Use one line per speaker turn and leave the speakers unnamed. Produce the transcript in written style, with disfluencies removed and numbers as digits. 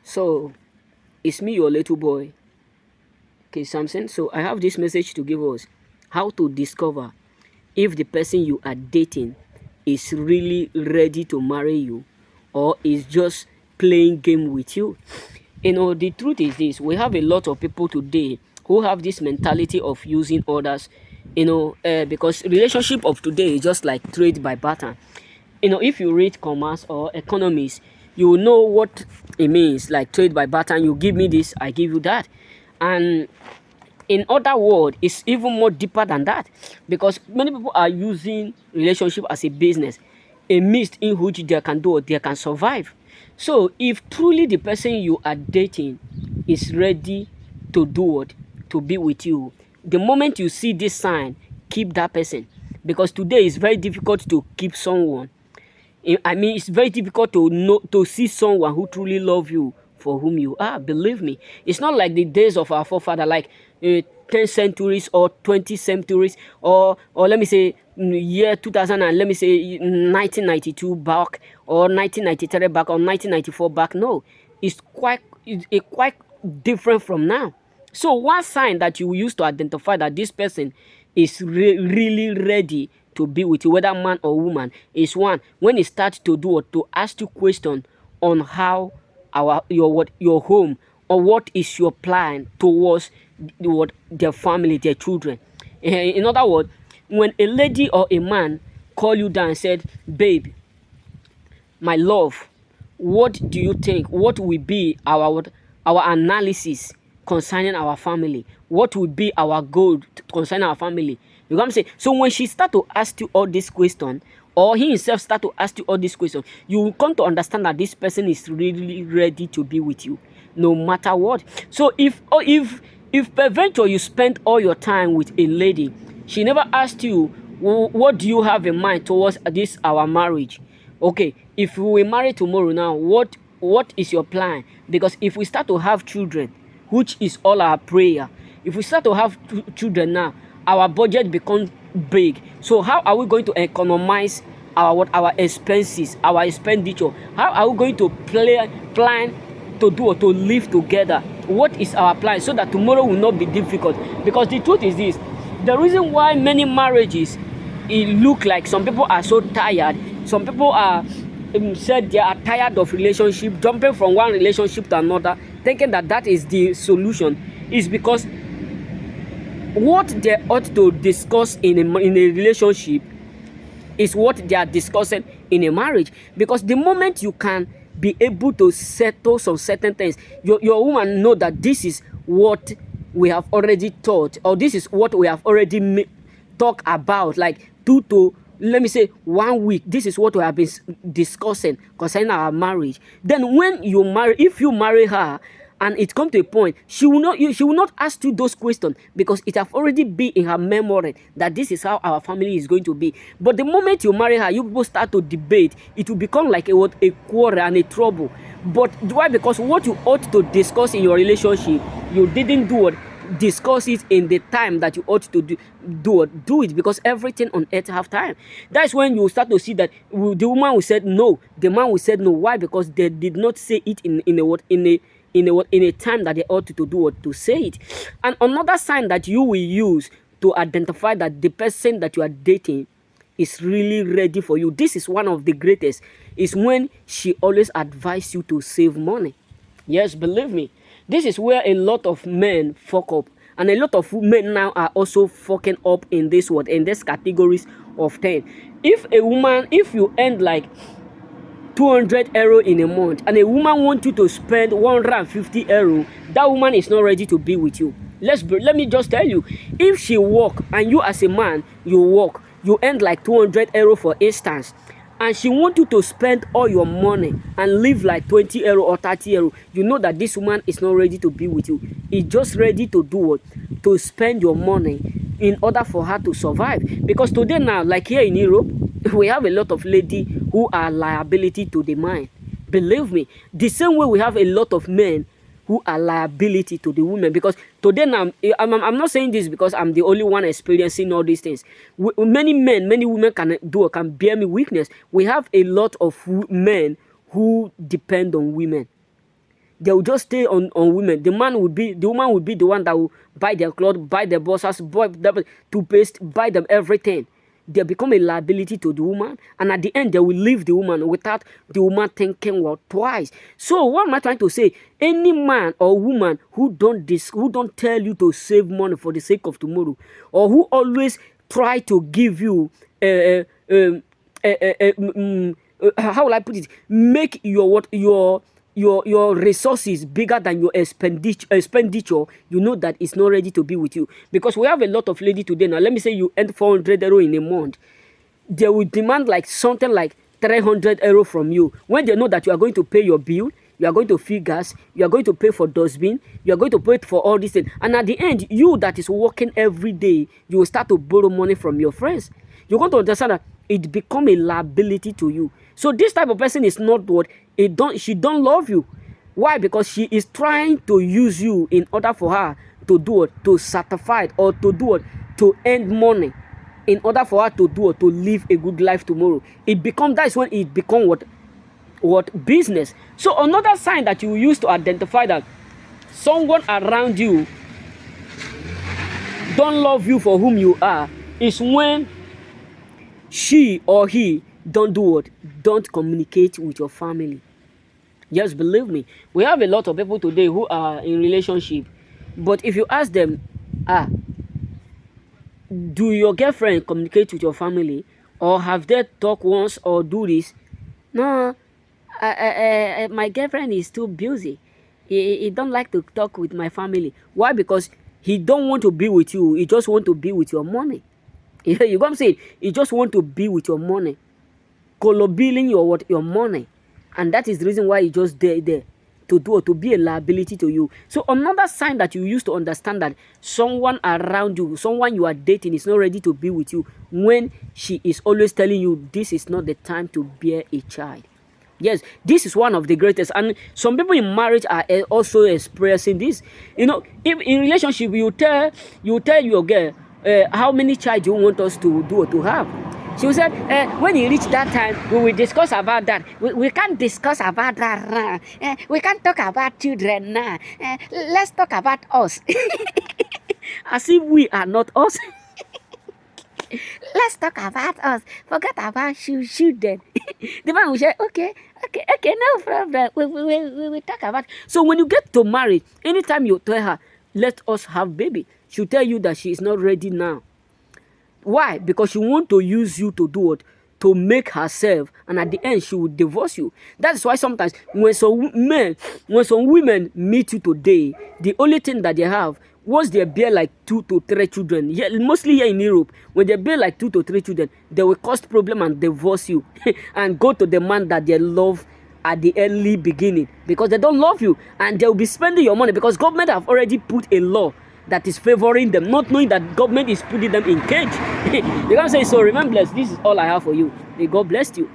So, it's me, your little boy, okay, Samson. So, I have this message to give us how to discover if the person you are dating is really ready to marry you or is just playing game with you. The truth is this: we have a lot of people today who have this mentality of using others, because relationship of today is just like trade by barter. If you read commerce or economics, you will know what it means, like trade by barter. You give me this, I give you that. And in other words, it's even more deeper than that, because many people are using relationship as a business, a means in which they can do or they can survive. So if truly the person you are dating is ready to do what, to be with you, the moment you see this sign, keep that person, because today it's very difficult to keep someone. I mean, it's very difficult to see someone who truly love you for whom you are. Believe me, it's not like the days of our forefather, like 10 centuries or 20 centuries, or let me say year 2000, and let me say 1992 back, or 1993 back, or 1994 back. No, it's quite different from now. So one sign that you use to identify that this person is really ready to be with you, whether man or woman, is one, when he starts to do or to ask you question on how your home, or what is your plan towards their family, their children. In other words, when a lady or a man call you down and said, babe, my love, what do you think? What will be our analysis concerning our family? What will be our goal concerning our family? You know what I'm saying? So when she start to ask you all these questions, or he himself start to ask you all these questions, you will come to understand that this person is really ready to be with you, no matter what. So if peradventure you spend all your time with a lady, she never asked you, what do you have in mind towards this our marriage? Okay, if we marry tomorrow now, what is your plan? Because if we start to have children, which is all our prayer, if we start to have children now, our budget becomes big. So how are we going to economize our expenses, our expenditure? How are we going to plan to do or to live together? What is our plan, so that tomorrow will not be difficult? Because the truth is this: the reason why many marriages, it look like some people are so tired, some people are said they are tired of relationship, jumping from one relationship to another, thinking that that is the solution, is because what they ought to discuss in a relationship is what they are discussing in a marriage. Because the moment you can be able to settle some certain things, your woman know that this is what we have already taught, or this is what we have already talk about, like 2 to, let me say, 1 week. This is what we have been discussing concerning our marriage. Then when you marry, if you marry her and it come to a point, she will not ask you those questions, because it have already been in her memory that this is how our family is going to be. But the moment you marry her, you people start to debate. It will become like a quarrel and a trouble. But why? Because what you ought to discuss in your relationship, you didn't do it. Discuss it in the time that you ought to do it, because everything on earth have time. That's when you start to see that the woman will said no, the man will said no. Why? Because they did not say it in a time that they ought to do or to say it. And another sign that you will use to identify that the person that you are dating is really ready for you, this is one of the greatest, is when she always advise you to save money. Yes, believe me, this is where a lot of men fuck up, and a lot of men now are also fucking up in this word, in this categories of 10. If you earn like 200 euro in a month, and a woman wants you to spend 150 euro, that woman is not ready to be with you. Let me just tell you, if she work and you as a man, you work, you earn like 200 euro for instance, and she want you to spend all your money and live like 20 euro or 30 euro, you know that this woman is not ready to be with you. It's just ready to do what? To spend your money in order for her to survive. Because today now, like here in Europe, we have a lot of ladies who are liability to the man. Believe me, the same way we have a lot of men who are liability to the women. Because today now, I'm not saying this because I'm the only one experiencing all these things. Many men, many women can bear me witness. We have a lot of men who depend on women. They will just stay on women. The woman would be the one that will buy their clothes, buy their boxers, buy them toothpaste, buy them everything. They become a liability to the woman, and at the end they will leave the woman without the woman thinking twice. So what am I trying to say? Any man or woman who don't tell you to save money for the sake of tomorrow, or who always try to give you how will I put it? Make your resources bigger than your expenditure, you know that it's not ready to be with you. Because we have a lot of ladies today. Now let me say you earn 400 euro in a month, they will demand like something like 300 euro from you, when they know that you are going to pay your bill, you are going to fill gas, you are going to pay for dustbin, you are going to pay for all these things, and at the end, you that is working every day, you will start to borrow money from your friends. You're going to understand that it become a liability to you. So this type of person is not what she don't love you. Why? Because she is trying to use you in order for her to do it, to satisfy or to do it, to earn money, in order for her to do it, to live a good life tomorrow. That's when it become what business. So another sign that you use to identify that someone around you don't love you for whom you are is when she or he don't communicate with your family. Yes, believe me, we have a lot of people today who are in relationship, but if you ask them, do your girlfriend communicate with your family, or have they talked once or do this? No, my girlfriend is too busy. He don't like to talk with my family. Why? Because he don't want to be with you. He just want to be with your money. You know what I'm saying? He just want to be with your money, billing your money, and that is the reason why he just there to be a liability to you. So another sign that you use to understand that someone around you, someone you are dating, is not ready to be with you, when she is always telling you this is not the time to bear a child. Yes, this is one of the greatest, and some people in marriage are also expressing this. You know, if in relationship you tell your girl, how many child you want us to do or to have. She said, when you reach that time, we will discuss about that. We can't discuss about that now. We can't talk about children now. Let's talk about us. As if we are not us. Let's talk about us. Forget about children. The man will say, okay, no problem. We will talk about. So when you get to marry, anytime you tell her, let us have baby, she'll tell you that she is not ready now. Why? Because she wants to use you to do it, to make herself, and at the end she will divorce you. That's why sometimes when some women meet you today, the only thing that they have, once they bear like 2 to 3 children, mostly here in Europe, when they bear like 2 to 3 children, they will cause problem and divorce you and go to the man that they love at the early beginning, because they don't love you, and they will be spending your money, because government have already put a law that is favoring them, not knowing that government is putting them in cage. You can't say, so remember, this is all I have for you. May God bless you.